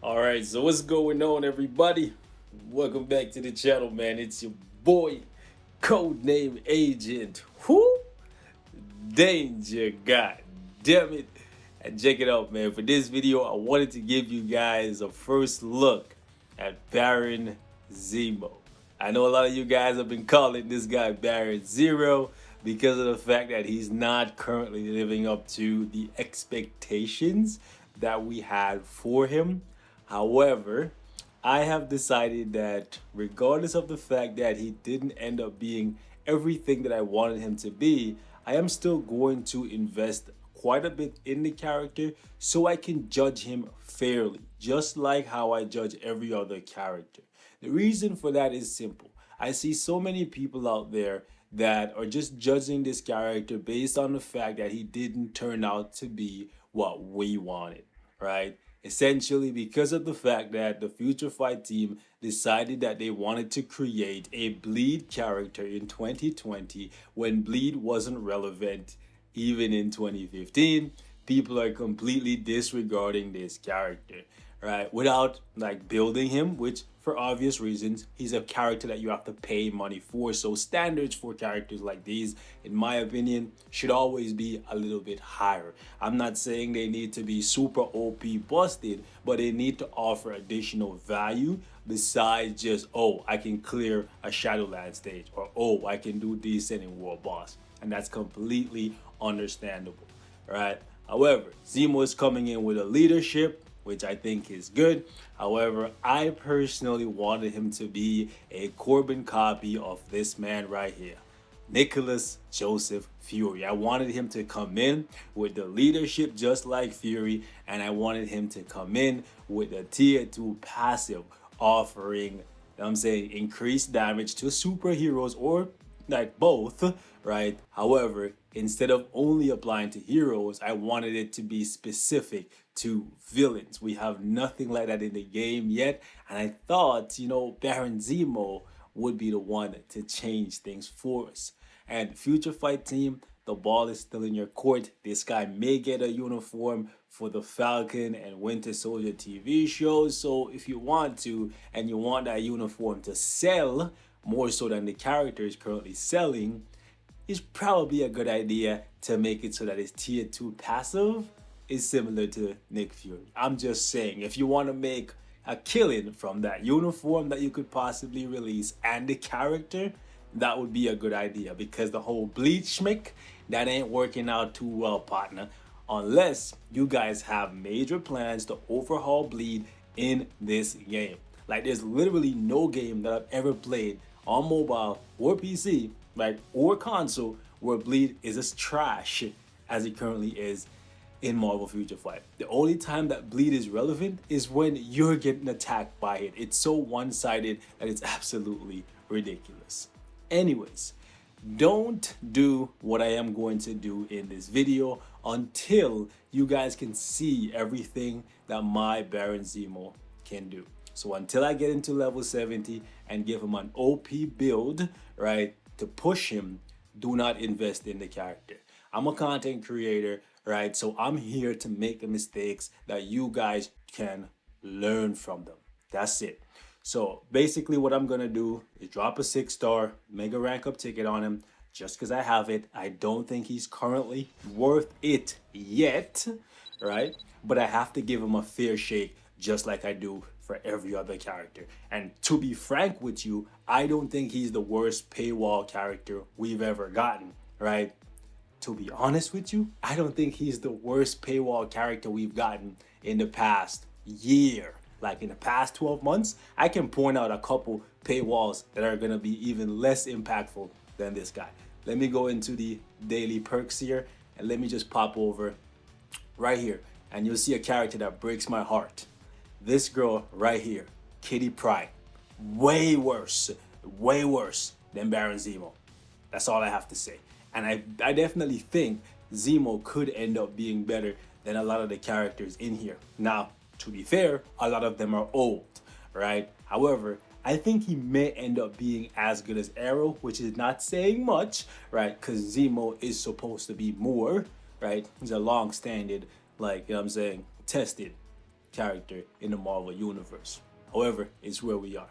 Alright, so what's going on, everybody? Welcome back to the channel, man. It's your boy, Codename Agent. Whoo! Danger, god damn it. And check it out, man. For this video, I wanted to give you guys a first look at Baron Zemo. I know a lot of you guys have been calling this guy Baron Zero because of the fact that he's not currently living up to the expectations that we had for him. However, I have decided that regardless of the fact that he didn't end up being everything that I wanted him to be, I am still going to invest quite a bit in the character so I can judge him fairly, just like how I judge every other character. The reason for that is simple. I see so many people out there that are just judging this character based on the fact that he didn't turn out to be what we wanted, right? Essentially because of the fact that the Future Fight team decided that they wanted to create a Bleed character in 2020 when Bleed wasn't relevant even in 2015. People are completely disregarding this character, right? Without like building him, which for obvious reasons, he's a character that you have to pay money for. So standards for characters like these, in my opinion, should always be a little bit higher. I'm not saying they need to be super OP busted, but they need to offer additional value besides just, oh, I can clear a Shadowland stage, or oh, I can do decent in World Boss. And that's completely understandable, right? However, Zemo is coming in with a leadership, which I think is good. However, I personally wanted him to be a Corbin copy of this man right here, Nicholas Joseph Fury. I wanted him to come in with the leadership just like Fury, and I wanted him to come in with a tier 2 passive offering, increased damage to superheroes or like both, right? However, instead of only applying to heroes, I wanted it to be specific to villains. We have nothing like that in the game yet, and I thought, Baron Zemo would be the one to change things for us. And Future Fight team, the ball is still in your court. This guy may get a uniform for the Falcon and Winter Soldier TV shows. So if you want to, and you want that uniform to sell more so than the character is currently selling, it's probably a good idea to make it so that his tier 2 passive is similar to Nick Fury. I'm just saying, if you want to make a killing from that uniform that you could possibly release and the character, that would be a good idea, because the whole bleach schmick, that ain't working out too well, partner, unless you guys have major plans to overhaul Bleed in this game. Like, there's literally no game that I've ever played on mobile or PC, like, or console, where Bleed is as trash as it currently is in Marvel Future Fight. The only time that Bleed is relevant is when you're getting attacked by it. It's so one-sided that it's absolutely ridiculous. Anyways, don't do what I am going to do in this video until you guys can see everything that my Baron Zemo can do. So until I get into level 70 and give him an OP build, right, to push him, do not invest in the character. I'm a content creator, right? So I'm here to make the mistakes that you guys can learn from them. That's it. So basically what I'm going to do is drop a 6-star mega rank up ticket on him just because I have it. I don't think he's currently worth it yet, right? But I have to give him a fair shake just like I do for every other character. And to be frank with you, I don't think he's the worst paywall character we've ever gotten, right? To be honest with you, I don't think he's the worst paywall character we've gotten in the past year. Like in the past 12 months, I can point out a couple paywalls that are going to be even less impactful than this guy. Let me go into the daily perks here, and let me just pop over right here, and you'll see a character that breaks my heart. This girl right here, Kitty Pryde, way worse than Baron Zemo. That's all I have to say. And I definitely think Zemo could end up being better than a lot of the characters in here. Now, to be fair, a lot of them are old, right? However, I think he may end up being as good as Arrow, which is not saying much, right? Because Zemo is supposed to be more, right? He's a long-standing, tested character in the Marvel Universe. However, it's where we are.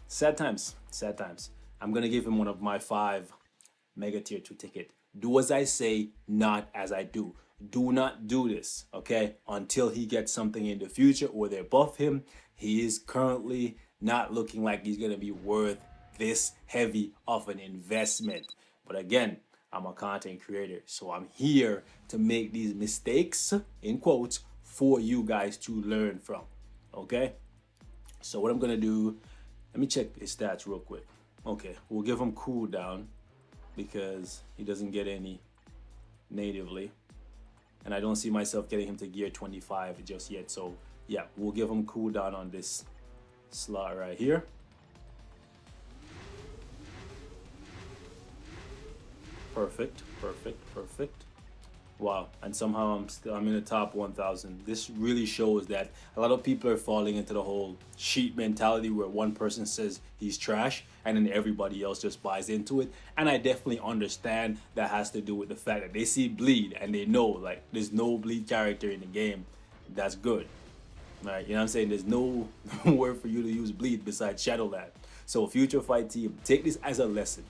Sad times, sad times. I'm gonna give him one of my 5 Mega Tier 2 ticket. Do as I say, not as I do. Do not do this, okay? Until he gets something in the future or they buff him. He is currently not looking like he's gonna be worth this heavy of an investment. But again, I'm a content creator, so I'm here to make these mistakes, in quotes, for you guys to learn from, okay? So what I'm gonna do, let me check his stats real quick. Okay, we'll give him cooldown because he doesn't get any natively. And I don't see myself getting him to gear 25 just yet. So yeah, we'll give him cooldown on this slot right here. Perfect, perfect, perfect. Wow, and somehow I'm in the top 1,000. This really shows that a lot of people are falling into the whole sheep mentality where one person says he's trash and then everybody else just buys into it. And I definitely understand that has to do with the fact that they see bleed and they know like there's no bleed character in the game that's good. Right? You know what I'm saying? There's no word for you to use bleed besides Shadowland. So Future Fight team, take this as a lesson.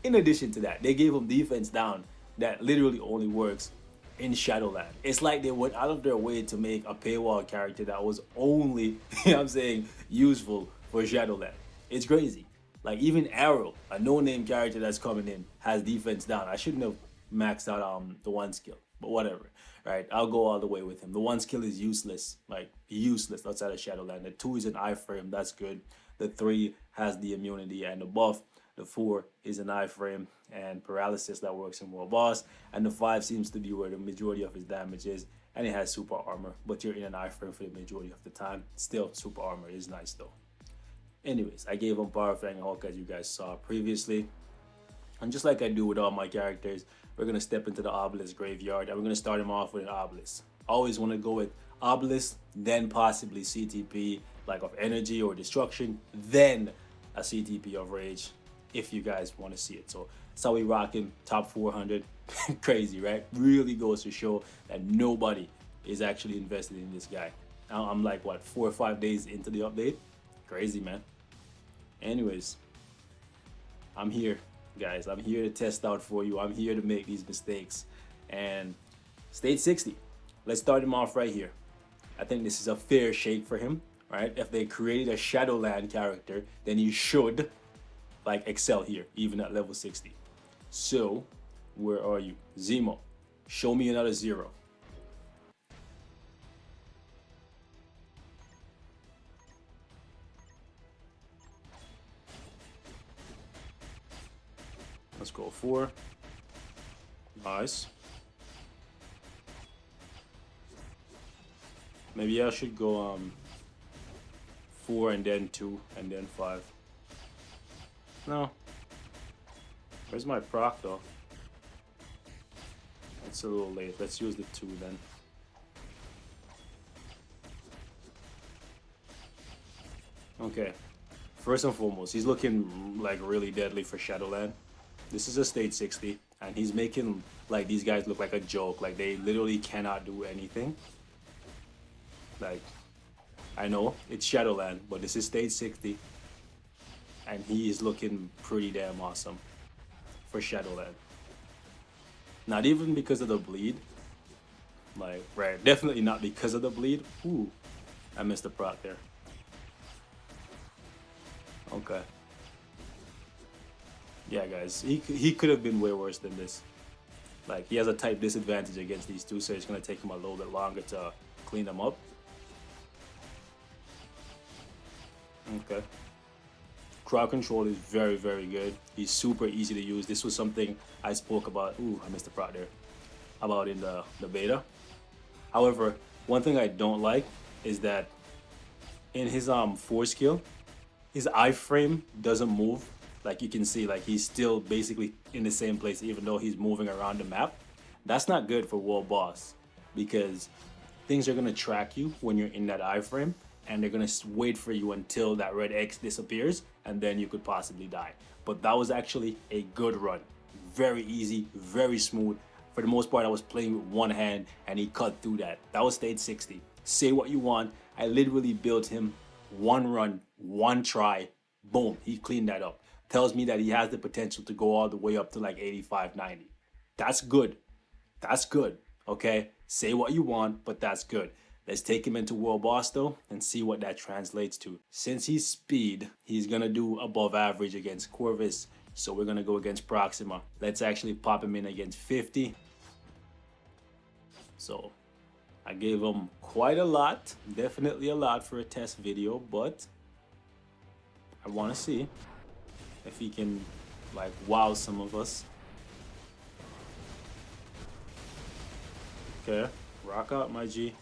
In addition to that, they gave him defense down that literally only works in Shadowland. It's like they went out of their way to make a paywall character that was only, you know what I'm saying, useful for Shadowland. It's crazy. Like even Arrow, a no-name character that's coming in, has defense down. I shouldn't have maxed out the 1 skill, but whatever, right? I'll go all the way with him. The 1 skill is useless, like useless outside of Shadowland. The 2 is an iframe, that's good. The 3 has the immunity and the buff. The 4 is an iframe and paralysis that works in World Boss. And the 5 seems to be where the majority of his damage is. And it has super armor, but you're in an iframe for the majority of the time. Still, super armor is nice though. Anyways, I gave him Power Fang and Hulk as you guys saw previously. And just like I do with all my characters, we're going to step into the Obelisk graveyard and we're going to start him off with an Obelisk. Always want to go with Obelisk, then possibly CTP, like of energy or destruction, then a CTP of rage, if you guys want to see it. So that's how we rocking top 400. Crazy, right? Really goes to show that nobody is actually invested in this guy. Now I'm like, what, 4 or 5 days into the update? Crazy, man. Anyways, I'm here, guys. I'm here to test out for you. I'm here to make these mistakes. And stage 60. Let's start him off right here. I think this is a fair shake for him, right? If they created a Shadowland character, then he should like excel here, even at level 60. So, where are you? Zemo, show me another 0. Let's go 4. Nice. Maybe I should go 4 and then 2 and then 5. No. Where's my proc though? It's a little late. Let's use the 2 then. Okay. First and foremost, he's looking like really deadly for Shadowland. This is a stage 60, and he's making like these guys look like a joke. Like they literally cannot do anything. Like, I know it's Shadowland, but this is stage 60. And he is looking pretty damn awesome for Shadowland. Not even because of the bleed. Like, right, definitely not because of the bleed. Ooh, I missed the proc there. Okay. Yeah, guys, he could have been way worse than this. Like, he has a type disadvantage against these two, so it's going to take him a little bit longer to clean them up. Okay. Crowd control is very, very good. He's super easy to use. This was something I spoke about. Ooh, I missed the proc there. About in the beta. However, one thing I don't like is that in his 4 skill, his iframe doesn't move. Like you can see, like he's still basically in the same place even though he's moving around the map. That's not good for World Boss because things are gonna track you when you're in that iframe and they're gonna wait for you until that red X disappears and then you could possibly die. But that was actually a good run. Very easy, very smooth. For the most part, I was playing with one hand and he cut through that. That was stage 60. Say what you want. I literally built him one run, one try. Boom, he cleaned that up. Tells me that he has the potential to go all the way up to like 85, 90. That's good. That's good. Okay? Say what you want, but that's good. Let's take him into World Boss though and see what that translates to. Since he's speed, he's gonna do above average against Corvus. So we're gonna go against Proxima. Let's actually pop him in against 50. So I gave him quite a lot, definitely a lot for a test video, but I wanna see if he can like wow some of us. Okay, rock out, my G.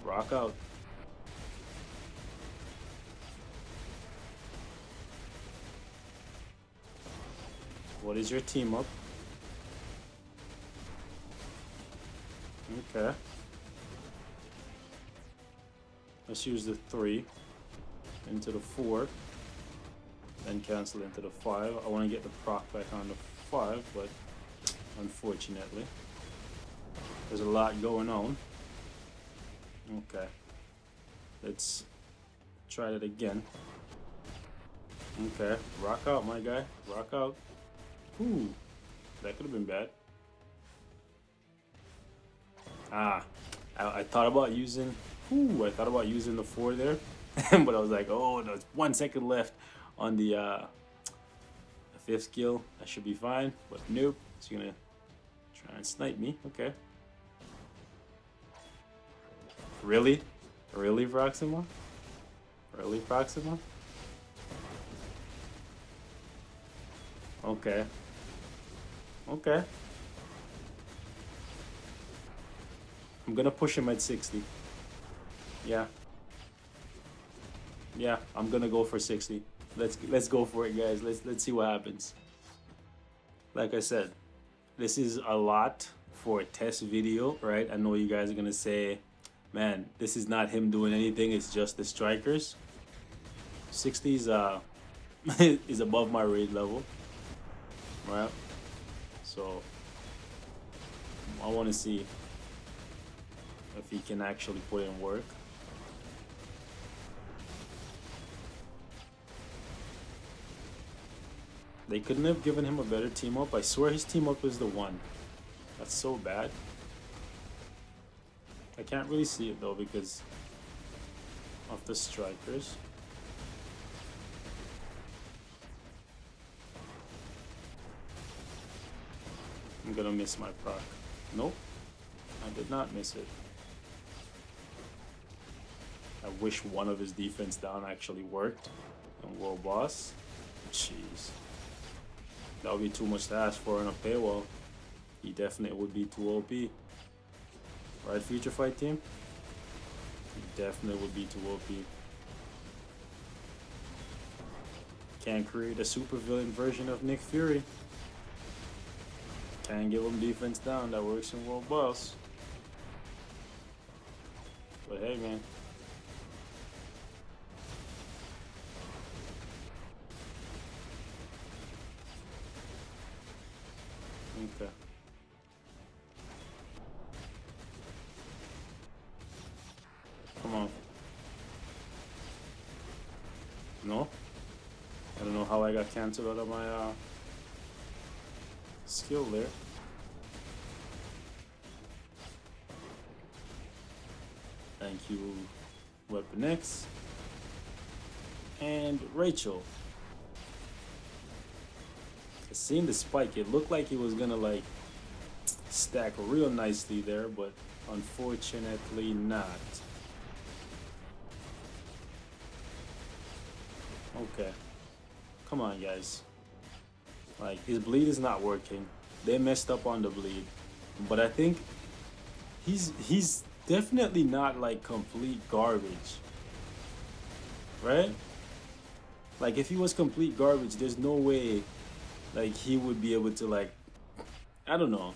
Rock out. What is your team up? Okay. Let's use the 3 into the 4. Then cancel into the 5. I want to get the proc back on the 5, but unfortunately, there's a lot going on. Okay. Let's try that again. Okay. Rock out, my guy. Rock out. Ooh. That could have been bad. Ah. I thought about using... Ooh, I thought about using the 4 there. But I was like, oh, there's 1 second left on the 5th skill. That should be fine. But nope. It's gonna try and snipe me. Okay. Really? Really, Proxima? Really, Proxima? Okay. Okay. I'm gonna push him at 60. Yeah. Yeah, I'm gonna go for 60. Let's go for it, guys. Let's see what happens. Like I said, this is a lot for a test video, right? I know you guys are gonna say, man, this is not him doing anything, it's just the strikers. 60's is above my raid level. Right? So I wanna see if he can actually put in work. They couldn't have given him a better team up. I swear his team up is the 1. That's so bad. I can't really see it though because of the strikers. I'm gonna miss my proc. Nope, I did not miss it. I wish one of his defense down actually worked on World Boss. Jeez. That would be too much to ask for on a paywall. He definitely would be too OP. Right, Future Fight team? He definitely would be too OP. Can't create a supervillain version of Nick Fury. Can't give him defense down. That works in World Boss. But hey, man. Okay. Come on. No? I don't know how I got cancelled out of my skill there. Thank you, Weapon X. And Rachel. I seen the spike. It looked like it was gonna like stack real nicely there, but unfortunately not. Okay. Come on, guys. Like, his bleed is not working. They messed up on the bleed. But I think he's definitely not like complete garbage. Right? Like, if he was complete garbage, there's no way like he would be able to like, I don't know.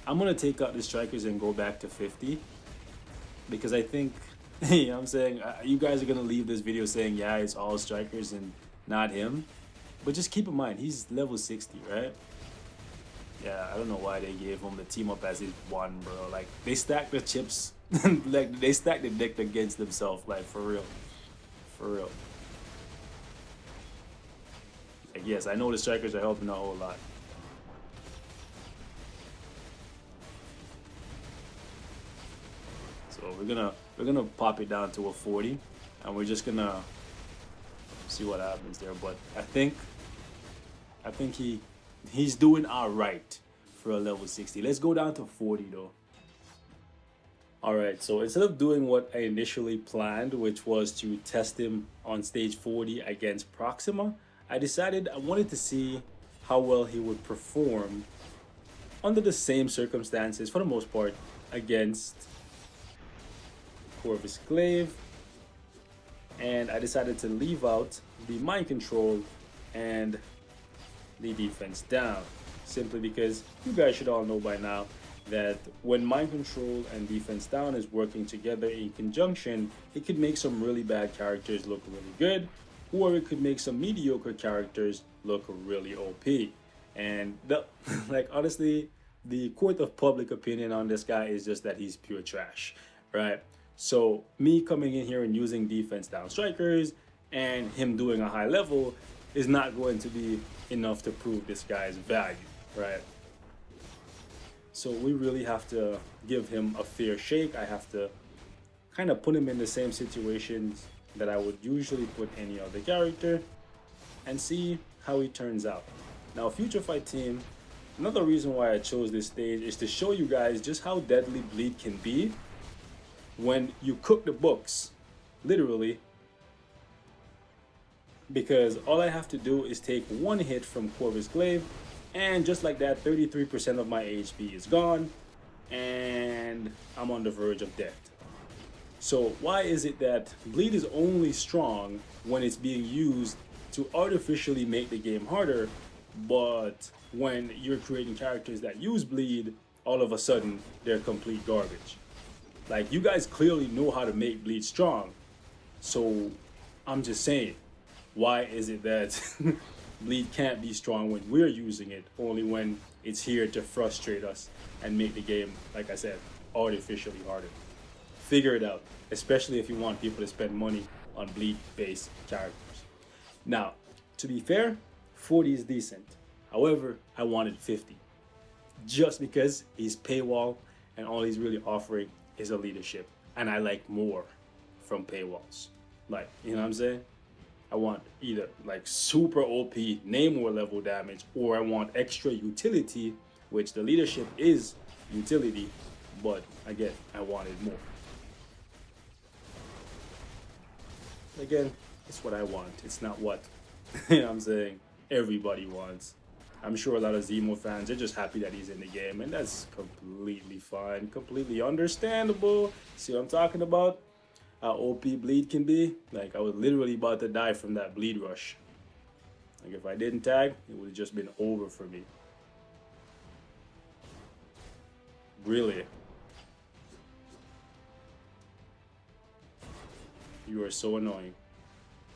I'm gonna take out the strikers and go back to 50 because I think, you know what I'm saying, you guys are gonna leave this video saying, yeah, it's all strikers and not him. But just keep in mind, he's level 60, right? Yeah, I don't know why they gave him the team up as his 1, bro. Like, they stacked the chips Like they stack the deck against themselves, like for real, for real. Like yes, I know the strikers are helping a whole lot. So we're gonna pop it down to a 40, and we're just gonna see what happens there. But I think he's doing all right for a level 60. Let's go down to 40 though. All right, so instead of doing what I initially planned, which was to test him on stage 40 against Proxima, I decided I wanted to see how well he would perform under the same circumstances, for the most part, against Corvus Glaive. And I decided to leave out the mind control and the defense down, simply because you guys should all know by now that when mind control and defense down is working together in conjunction, it could make some really bad characters look really good, or it could make some mediocre characters look really OP. And like honestly, the court of public opinion on this guy is just that he's pure trash, right? So me coming in here and using defense down strikers and him doing a high level is not going to be enough to prove this guy's value, right? So we really have to give him a fair shake. I have to kind of put him in the same situations that I would usually put any other character and see how he turns out. Now, Future Fight Team, another reason why I chose this stage is to show you guys just how deadly bleed can be when you cook the books, literally, because all I have to do is take one hit from Corvus Glaive, and just like that, 33% of my HP is gone, and I'm on the verge of death. So why is it that bleed is only strong when it's being used to artificially make the game harder, but when you're creating characters that use bleed, all of a sudden they're complete garbage? Like, you guys clearly know how to make bleed strong, so I'm just saying, why is it that bleed can't be strong when we're using it, only when it's here to frustrate us and make the game, like I said, artificially harder? Figure it out, especially if you want people to spend money on bleed-based characters. Now, to be fair, 40 is decent. However, I wanted 50. Just because he's paywall and all he's really offering is a leadership. And I like more from paywalls. Like, you know what I'm saying? I want either like super OP, Namor level damage, or I want extra utility, which the leadership is utility, but again, I wanted more. Again, it's what I want. It's not what, you know what I'm saying, everybody wants. I'm sure a lot of Zemo fans are just happy that he's in the game, and that's completely fine, completely understandable. See what I'm talking about? How OP bleed can be. Like, I was literally about to die from that bleed rush. Like, if I didn't tag, it would have just been over for me. Really. You are so annoying.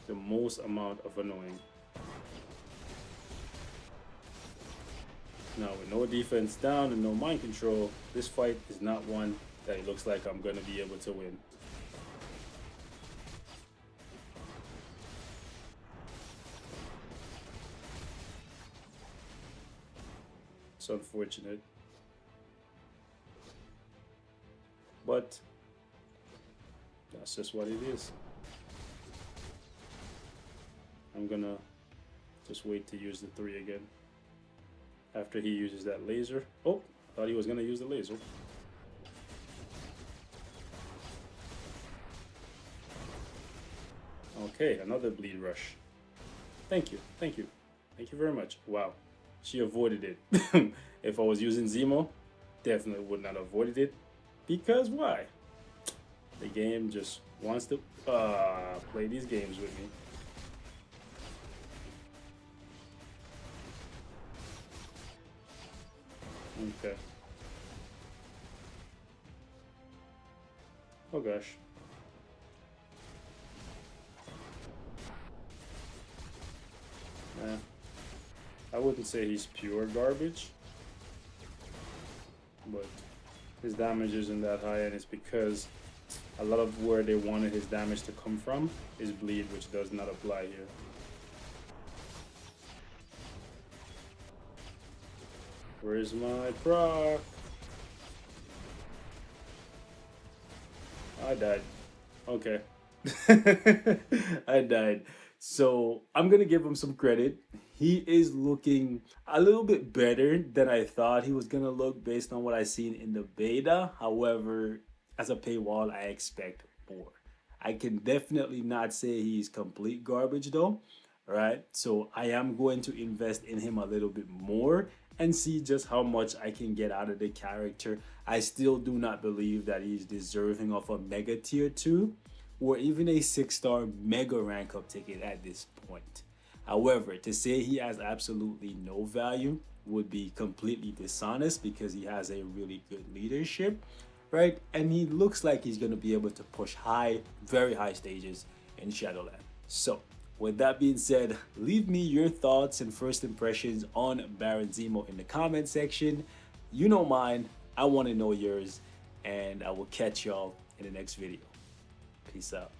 The most amount of annoying. Now, with no defense down and no mind control, this fight is not one that it looks like I'm going to be able to win. It's unfortunate. But that's just what it is. I'm gonna just wait to use the 3 again. After he uses that laser. Oh, thought he was gonna use the laser. Okay, another bleed rush. Thank you, thank you. Thank you very much. Wow, she avoided it. If I was using Zemo, definitely would not have avoided it. Because why? The game just wants to play these games with me. Okay. Oh gosh. I wouldn't say he's pure garbage, but his damage isn't that high, and it's because a lot of where they wanted his damage to come from is bleed, which does not apply here. Where's my proc? I died. Okay. I died. So I'm gonna give him some credit. He is looking a little bit better than I thought he was gonna look based on what I seen in the beta. However, as a paywall, I expect more. I can definitely not say he's complete garbage though. Right? So I am going to invest in him a little bit more and see just how much I can get out of the character. I still do not believe that he's deserving of a mega tier 2 or even a 6-star mega rank up ticket at this point. However, to say he has absolutely no value would be completely dishonest because he has a really good leadership, right? And he looks like he's going to be able to push high, very high stages in Shadowland. So, with that being said, leave me your thoughts and first impressions on Baron Zemo in the comment section. You know mine, I want to know yours, and I will catch y'all in the next video. Peace out.